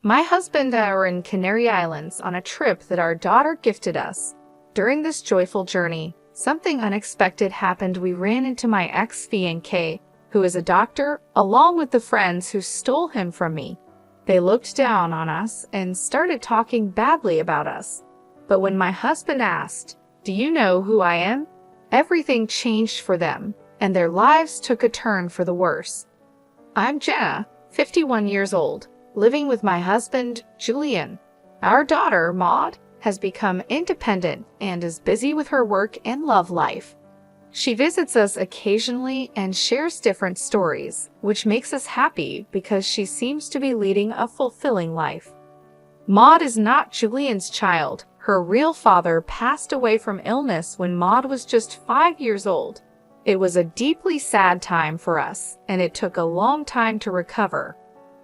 My husband and I were in Canary Islands on a trip that our daughter gifted us. During this joyful journey, something unexpected happened. We ran into my ex-fiancé, who is a doctor, along with the friends who stole him from me. They looked down on us and started talking badly about us. But when my husband asked, "Do you know who I am?" everything changed for them, and their lives took a turn for the worse. I'm Jenna, 51 years old, living with my husband, Julian. Our daughter, Maud, has become independent and is busy with her work and love life. She visits us occasionally and shares different stories, which makes us happy because she seems to be leading a fulfilling life. Maud is not Julian's child. Her real father passed away from illness when Maud was just 5 years old. It was a deeply sad time for us, and it took a long time to recover.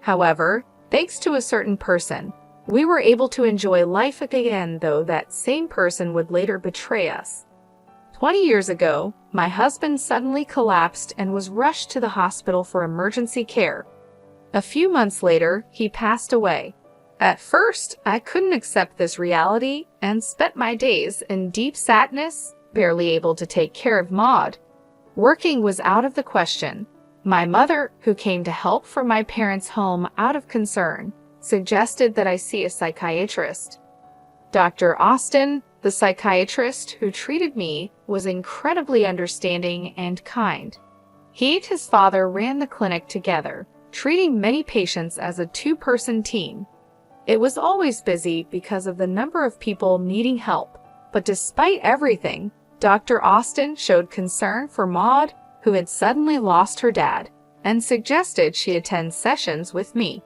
However, thanks to a certain person, we were able to enjoy life again, though that same person would later betray us. 20 years ago, my husband suddenly collapsed and was rushed to the hospital for emergency care. A few months later, he passed away. At first, I couldn't accept this reality and spent my days in deep sadness, barely able to take care of Maud. Working was out of the question. My mother, who came to help from my parents' home out of concern, suggested that I see a psychiatrist. Dr. Austin, the psychiatrist who treated me, was incredibly understanding and kind. He and his father ran the clinic together, treating many patients as a two-person team. It was always busy because of the number of people needing help, but despite everything, Dr. Austin showed concern for Maud, who had suddenly lost her dad, and suggested she attend sessions with me.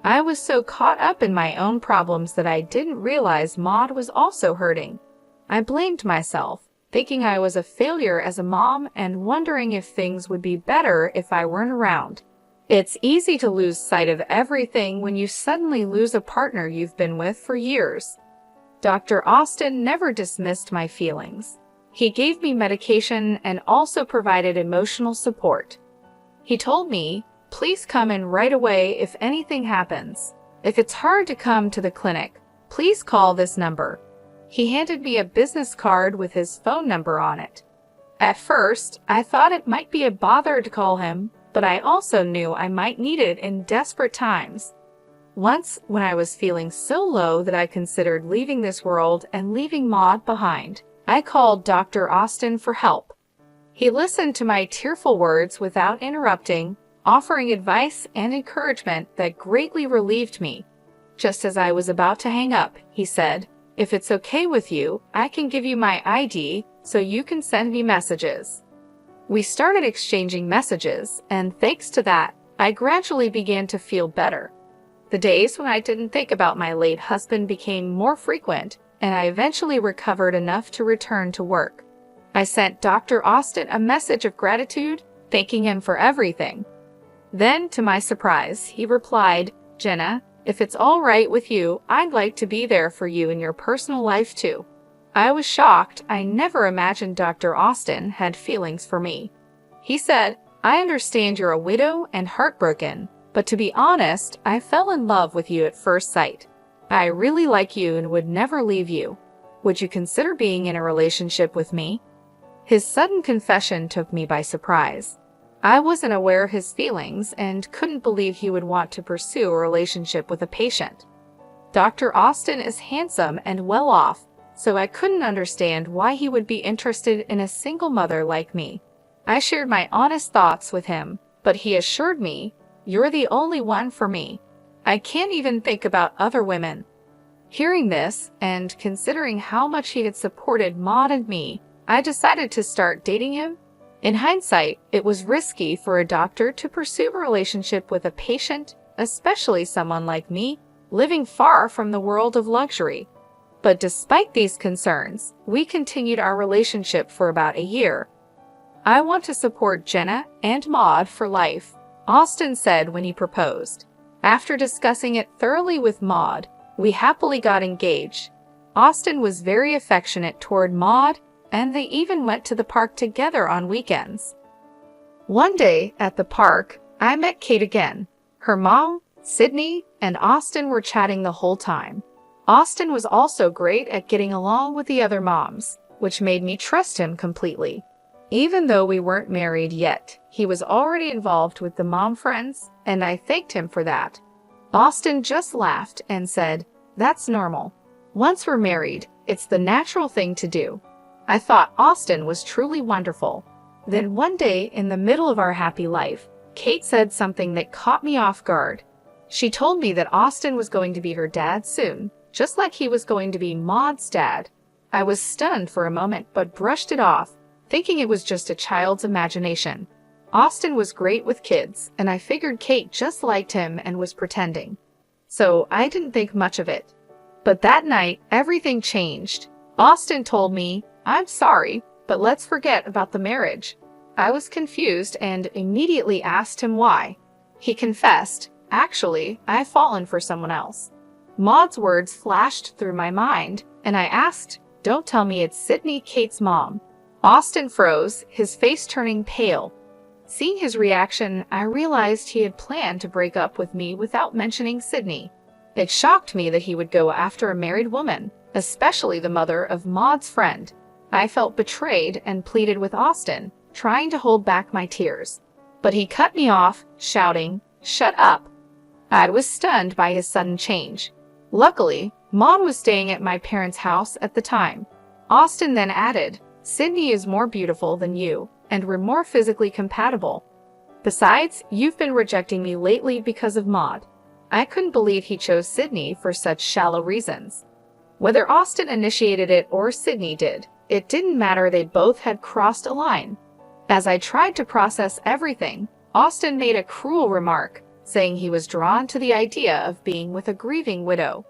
I was so caught up in my own problems that I didn't realize Maud was also hurting. I blamed myself, thinking I was a failure as a mom and wondering if things would be better if I weren't around. It's easy to lose sight of everything when you suddenly lose a partner you've been with for years. Dr. Austin never dismissed my feelings. He gave me medication and also provided emotional support. He told me, "Please come in right away if anything happens. If it's hard to come to the clinic, please call this number." He handed me a business card with his phone number on it. At first, I thought it might be a bother to call him, but I also knew I might need it in desperate times. Once, when I was feeling so low that I considered leaving this world and leaving Maud behind, I called Dr. Austin for help. He listened to my tearful words without interrupting, offering advice and encouragement that greatly relieved me. Just as I was about to hang up, he said, "If it's okay with you, I can give you my ID so you can send me messages." We started exchanging messages, and thanks to that, I gradually began to feel better. The days when I didn't think about my late husband became more frequent, and I eventually recovered enough to return to work. I sent Dr. Austin a message of gratitude, thanking him for everything. Then, to my surprise, he replied, "Jenna, if it's all right with you, I'd like to be there for you in your personal life too." I was shocked. I never imagined Dr. Austin had feelings for me. He said, "I understand you're a widow and heartbroken, but to be honest, I fell in love with you at first sight. I really like you and would never leave you. Would you consider being in a relationship with me?" His sudden confession took me by surprise. I wasn't aware of his feelings and couldn't believe he would want to pursue a relationship with a patient. Dr. Austin is handsome and well off, so I couldn't understand why he would be interested in a single mother like me. I shared my honest thoughts with him, but he assured me, "You're the only one for me. I can't even think about other women." Hearing this, and considering how much he had supported Maud and me, I decided to start dating him. In hindsight, it was risky for a doctor to pursue a relationship with a patient, especially someone like me, living far from the world of luxury. But despite these concerns, we continued our relationship for about a year. "I want to support Jenna and Maud for life," Austin said when he proposed. After discussing it thoroughly with Maud, we happily got engaged. Austin was very affectionate toward Maud, and they even went to the park together on weekends. One day, at the park, I met Kate again. Her mom, Sydney and Austin were chatting the whole time. Austin was also great at getting along with the other moms, which made me trust him completely. Even though we weren't married yet, he was already involved with the mom friends, and I thanked him for that. Austin just laughed and said, "That's normal. Once we're married, it's the natural thing to do." I thought Austin was truly wonderful. Then one day, in the middle of our happy life, Kate said something that caught me off guard. She told me that Austin was going to be her dad soon, just like he was going to be Maud's dad. I was stunned for a moment but brushed it off, thinking it was just a child's imagination. Austin was great with kids, and I figured Kate just liked him and was pretending. So I didn't think much of it. But that night, everything changed. Austin told me, "I'm sorry, but let's forget about the marriage." I was confused and immediately asked him why. He confessed, "Actually, I've fallen for someone else." Maud's words flashed through my mind, and I asked, "Don't tell me it's Sydney, Kate's mom." Austin froze, his face turning pale. Seeing his reaction, I realized he had planned to break up with me without mentioning Sydney. It shocked me that he would go after a married woman, especially the mother of Maud's friend. I felt betrayed and pleaded with Austin, trying to hold back my tears. But he cut me off, shouting, "Shut up." I was stunned by his sudden change. Luckily, Maud was staying at my parents' house at the time. Austin then added, "Sydney is more beautiful than you, and we're more physically compatible. Besides, you've been rejecting me lately because of Maud." I couldn't believe he chose Sydney for such shallow reasons. Whether Austin initiated it or Sydney did, it didn't matter, they both had crossed a line. As I tried to process everything, Austin made a cruel remark, saying he was drawn to the idea of being with a grieving widow.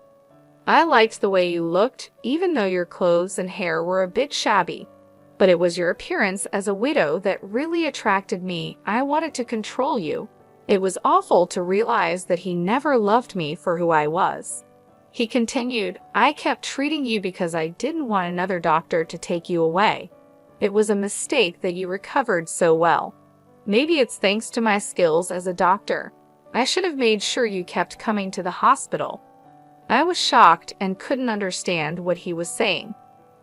"I liked the way you looked, even though your clothes and hair were a bit shabby. But it was your appearance as a widow that really attracted me. I wanted to control you." It was awful to realize that he never loved me for who I was. He continued, "I kept treating you because I didn't want another doctor to take you away. It was a mistake that you recovered so well. Maybe it's thanks to my skills as a doctor. I should have made sure you kept coming to the hospital." I was shocked and couldn't understand what he was saying.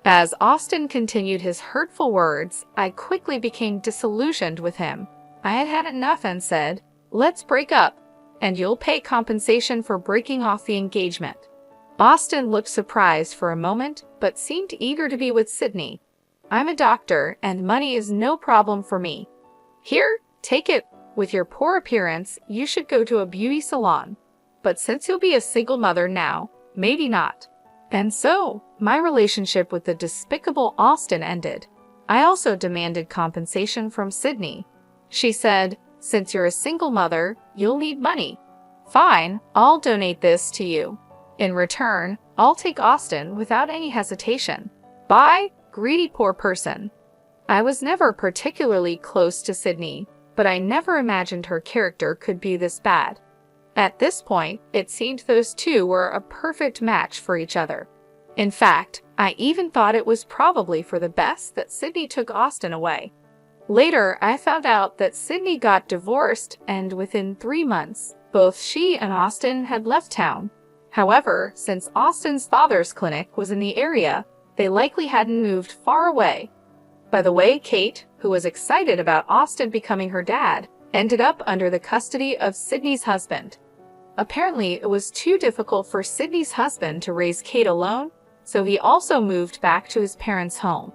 As Austin continued his hurtful words, I quickly became disillusioned with him. I had had enough and said, "Let's break up, and you'll pay compensation for breaking off the engagement." Austin looked surprised for a moment, but seemed eager to be with Sydney. "I'm a doctor, and money is no problem for me. Here, take it. With your poor appearance, you should go to a beauty salon. But since you'll be a single mother now, maybe not." And so, my relationship with the despicable Austin ended. I also demanded compensation from Sydney. She said, "Since you're a single mother, you'll need money. Fine, I'll donate this to you. In return, I'll take Austin without any hesitation. Bye, greedy poor person." I was never particularly close to Sydney, but I never imagined her character could be this bad. At this point, it seemed those two were a perfect match for each other. In fact, I even thought it was probably for the best that Sydney took Austin away. Later, I found out that Sydney got divorced, and within 3 months, both she and Austin had left town. However, since Austin's father's clinic was in the area, they likely hadn't moved far away. By the way, Kate, who was excited about Austin becoming her dad, ended up under the custody of Sydney's husband. Apparently, it was too difficult for Sydney's husband to raise Kate alone, so he also moved back to his parents' home.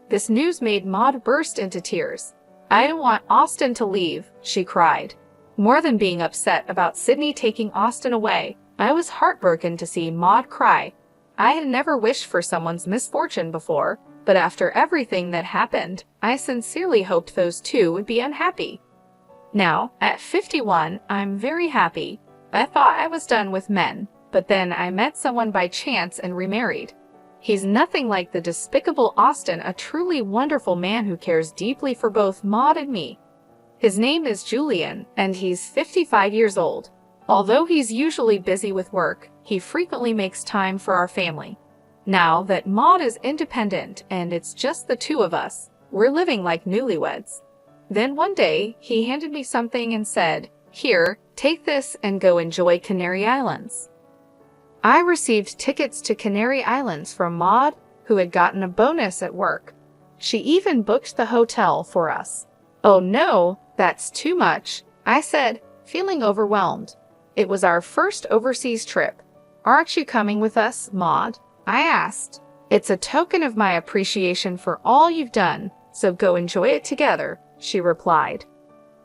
This news made Maud burst into tears. "I didn't want Austin to leave," she cried. More than being upset about Sydney taking Austin away, I was heartbroken to see Maud cry. I had never wished for someone's misfortune before, but after everything that happened, I sincerely hoped those two would be unhappy. Now, at 51, I'm very happy. I thought I was done with men, but then I met someone by chance and remarried. He's nothing like the despicable Austin, a truly wonderful man who cares deeply for both Maud and me. His name is Julian, and he's 55 years old. Although he's usually busy with work, he frequently makes time for our family. Now that Maud is independent and it's just the two of us, we're living like newlyweds. Then one day, he handed me something and said, Here, take this and go enjoy Canary Islands. I received tickets to Canary Islands from Maud, who had gotten a bonus at work. She even booked the hotel for us. Oh no, that's too much, I said, feeling overwhelmed. It was our first overseas trip. Aren't you coming with us, Maud? I asked. It's a token of my appreciation for all you've done, so go enjoy it together, she replied.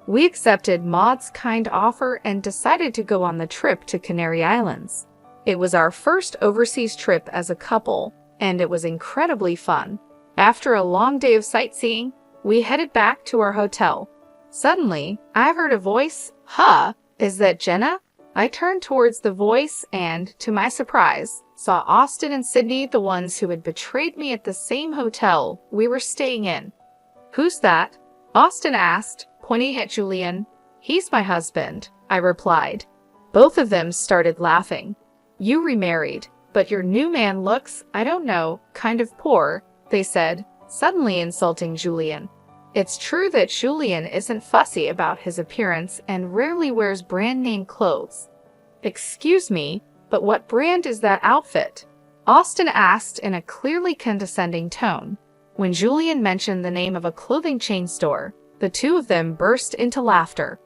We accepted Maud's kind offer and decided to go on the trip to Canary Islands. It was our first overseas trip as a couple, and it was incredibly fun. After a long day of sightseeing, we headed back to our hotel. Suddenly, I heard a voice. Huh, is that Jenna? I turned towards the voice and, to my surprise, saw Austin and Sydney, the ones who had betrayed me at the same hotel we were staying in. Who's that? Austin asked, pointing at Julian. He's my husband, I replied. Both of them started laughing. You remarried, but your new man looks, I don't know, kind of poor, they said, suddenly insulting Julian. It's true that Julian isn't fussy about his appearance and rarely wears brand-name clothes. Excuse me, but what brand is that outfit? Austin asked in a clearly condescending tone. When Julian mentioned the name of a clothing chain store, the two of them burst into laughter.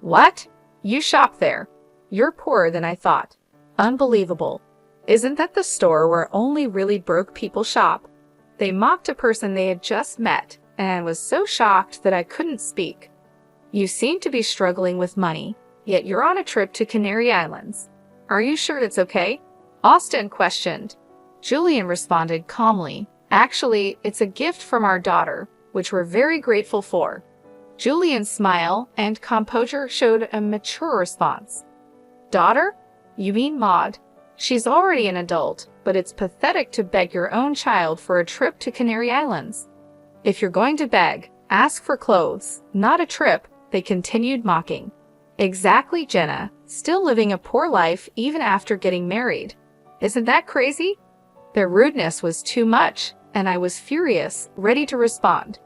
What? You shop there? You're poorer than I thought. Unbelievable. Isn't that the store where only really broke people shop? They mocked a person they had just met, and I was so shocked that I couldn't speak. You seem to be struggling with money, yet you're on a trip to Canary Islands. Are you sure it's okay? Austin questioned. Julian responded calmly. Actually, it's a gift from our daughter, which we're very grateful for. Julian's smile and composure showed a mature response. Daughter? You mean Maud? She's already an adult, but it's pathetic to beg your own child for a trip to Canary Islands. If you're going to beg, ask for clothes, not a trip, they continued mocking. Exactly, Jenna, still living a poor life even after getting married. Isn't that crazy? Their rudeness was too much, and I was furious, ready to respond.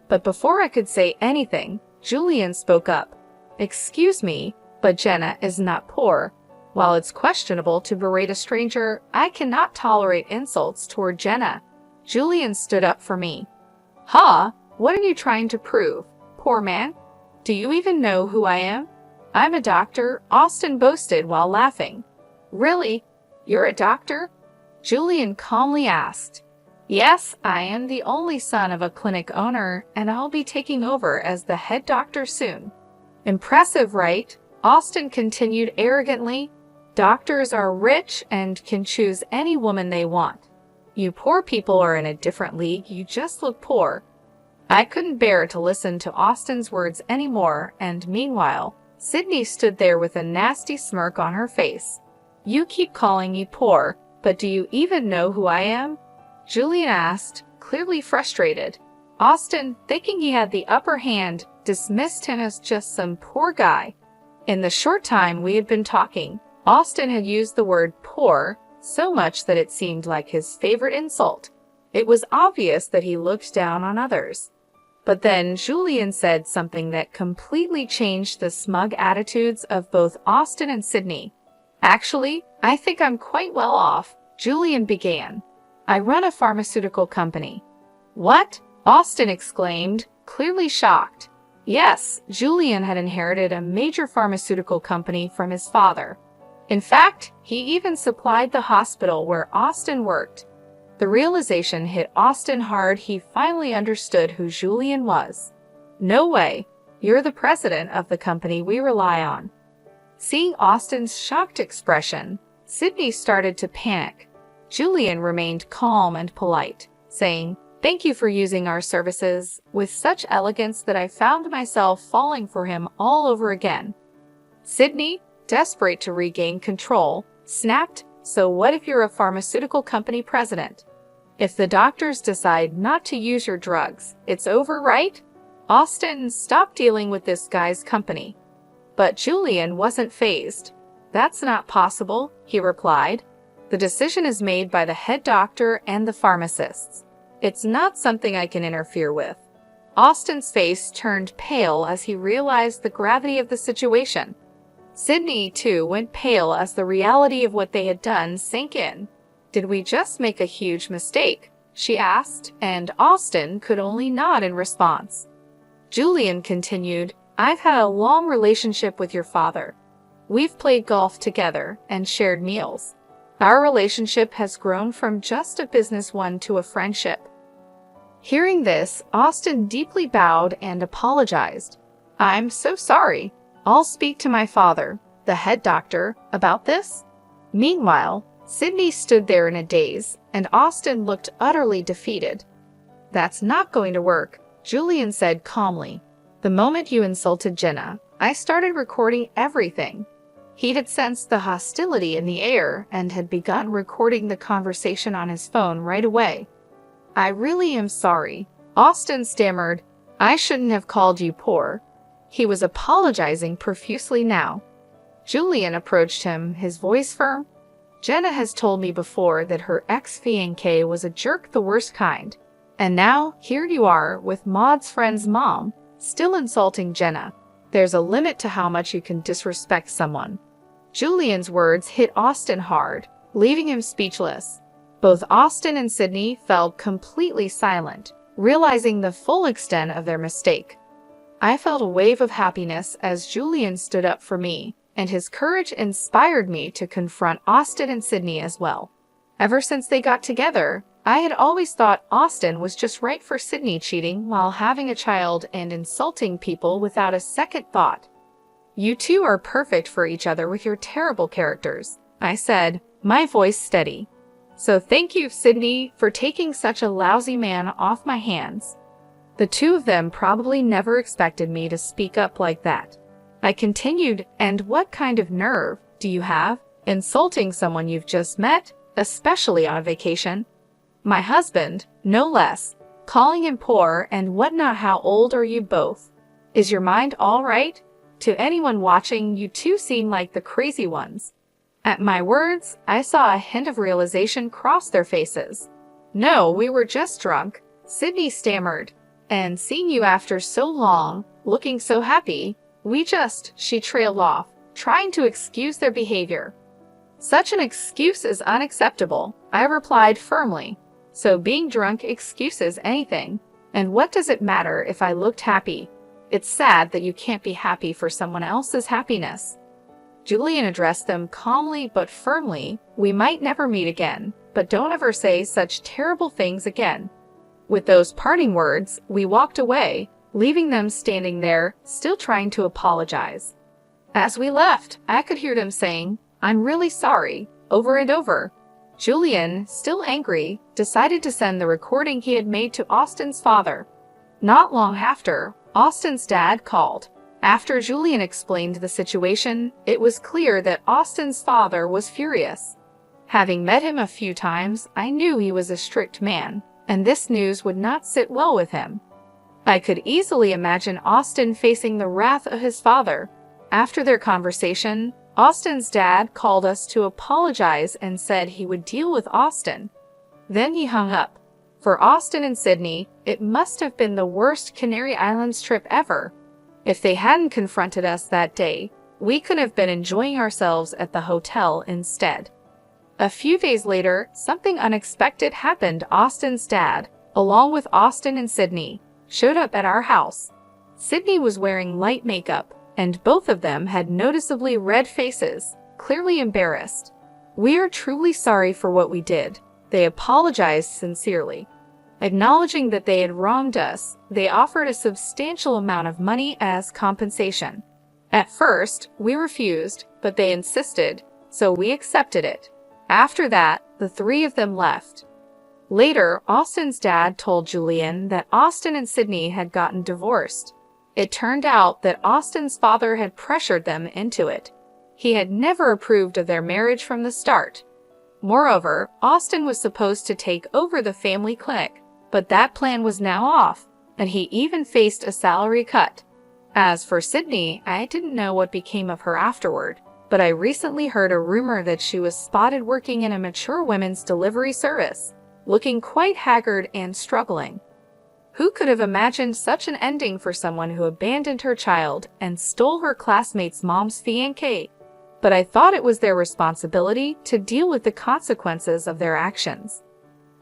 But before I could say anything, Julian spoke up. Excuse me, but Jenna is not poor. While it's questionable to berate a stranger, I cannot tolerate insults toward Jenna. Julian stood up for me. Huh? What are you trying to prove, poor man? Do you even know who I am? I'm a doctor, Austin boasted while laughing. Really? You're a doctor? Julian calmly asked. Yes, I am the only son of a clinic owner, and I'll be taking over as the head doctor soon. Impressive, right? Austin continued arrogantly. Doctors are rich and can choose any woman they want. You poor people are in a different league, you just look poor. I couldn't bear to listen to Austin's words anymore, and meanwhile, Sydney stood there with a nasty smirk on her face. You keep calling me poor, but do you even know who I am? Julian asked, clearly frustrated. Austin, thinking he had the upper hand, dismissed him as just some poor guy. In the short time we had been talking, Austin had used the word poor so much that it seemed like his favorite insult. It was obvious that he looked down on others. But then Julian said something that completely changed the smug attitudes of both Austin and Sydney. Actually, I think I'm quite well off, Julian began. I run a pharmaceutical company. What? Austin exclaimed, clearly shocked. Yes, Julian had inherited a major pharmaceutical company from his father. In fact, he even supplied the hospital where Austin worked. The realization hit Austin hard. He finally understood who Julian was. No way. You're the president of the company we rely on. Seeing Austin's shocked expression, Sydney started to panic. Julian remained calm and polite, saying, "Thank you for using our services," with such elegance that I found myself falling for him all over again. Sydney, desperate to regain control, snapped, "So what if you're a pharmaceutical company president? If the doctors decide not to use your drugs, it's over, right? Austin, stop dealing with this guy's company." But Julian wasn't fazed. "That's not possible," he replied. "The decision is made by the head doctor and the pharmacists. It's not something I can interfere with." Austin's face turned pale as he realized the gravity of the situation. Sydney, too, went pale as the reality of what they had done sank in. "Did we just make a huge mistake?" she asked, and Austin could only nod in response. Julian continued, "I've had a long relationship with your father. We've played golf together and shared meals. Our relationship has grown from just a business one to a friendship." Hearing this, Austin deeply bowed and apologized. "I'm so sorry. I'll speak to my father, the head doctor, about this." Meanwhile, Sydney stood there in a daze, and Austin looked utterly defeated. "That's not going to work," Julian said calmly. "The moment you insulted Jenna, I started recording everything." He had sensed the hostility in the air and had begun recording the conversation on his phone right away. "I really am sorry," Austin stammered. "I shouldn't have called you poor." He was apologizing profusely now. Julian approached him, his voice firm. "Jenna has told me before that her ex-fiancé was a jerk, the worst kind. And now, here you are, with Maud's friend's mom, still insulting Jenna. There's a limit to how much you can disrespect someone." Julian's words hit Austin hard, leaving him speechless. Both Austin and Sydney fell completely silent, realizing the full extent of their mistake. I felt a wave of happiness as Julian stood up for me, and his courage inspired me to confront Austin and Sydney as well. Ever since they got together, I had always thought Austin was just right for Sydney cheating while having a child and insulting people without a second thought. "You two are perfect for each other with your terrible characters," I said, my voice steady. "So thank you, Sydney, for taking such a lousy man off my hands." The two of them probably never expected me to speak up like that. I continued, "And what kind of nerve do you have, insulting someone you've just met, especially on vacation? My husband, no less, calling him poor and whatnot. How old are you both? Is your mind all right? To anyone watching, you two seem like the crazy ones." At my words, I saw a hint of realization cross their faces. "No, we were just drunk," Sydney stammered. "And seeing you after so long, looking so happy, she trailed off, trying to excuse their behavior. "Such an excuse is unacceptable," I replied firmly. "So being drunk excuses anything. And what does it matter if I looked happy? It's sad that you can't be happy for someone else's happiness." Julian addressed them calmly but firmly. "We might never meet again, but don't ever say such terrible things again." With those parting words, we walked away, leaving them standing there, still trying to apologize. As we left, I could hear them saying, "I'm really sorry," over and over. Julian, still angry, decided to send the recording he had made to Austin's father. Not long after, Austin's dad called. After Julian explained the situation, it was clear that Austin's father was furious. Having met him a few times, I knew he was a strict man, and this news would not sit well with him. I could easily imagine Austin facing the wrath of his father. After their conversation, Austin's dad called us to apologize and said he would deal with Austin. Then he hung up. For Austin and Sydney, it must have been the worst Canary Islands trip ever. If they hadn't confronted us that day, we could have been enjoying ourselves at the hotel instead. A few days later, something unexpected happened. Austin's dad, along with Austin and Sydney, showed up at our house. Sydney was wearing light makeup, and both of them had noticeably red faces, clearly embarrassed. "We are truly sorry for what we did," they apologized sincerely. Acknowledging that they had wronged us, they offered a substantial amount of money as compensation. At first, we refused, but they insisted, so we accepted it. After that, the three of them left. Later, Austin's dad told Julian that Austin and Sydney had gotten divorced. It turned out that Austin's father had pressured them into it. He had never approved of their marriage from the start. Moreover, Austin was supposed to take over the family clinic, but that plan was now off, and he even faced a salary cut. As for Sydney, I didn't know what became of her afterward, but I recently heard a rumor that she was spotted working in a mature women's delivery service, looking quite haggard and struggling. Who could have imagined such an ending for someone who abandoned her child and stole her classmate's mom's fiancé? But I thought it was their responsibility to deal with the consequences of their actions.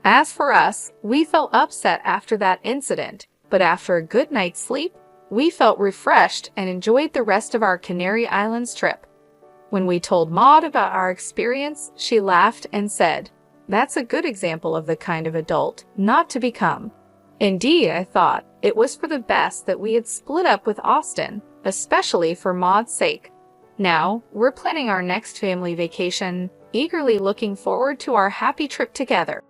As for us, we felt upset after that incident, but after a good night's sleep, we felt refreshed and enjoyed the rest of our Canary Islands trip. When we told Maud about our experience, she laughed and said, "That's a good example of the kind of adult not to become." Indeed, I thought it was for the best that we had split up with Austin, especially for Maud's sake. Now, we're planning our next family vacation, eagerly looking forward to our happy trip together.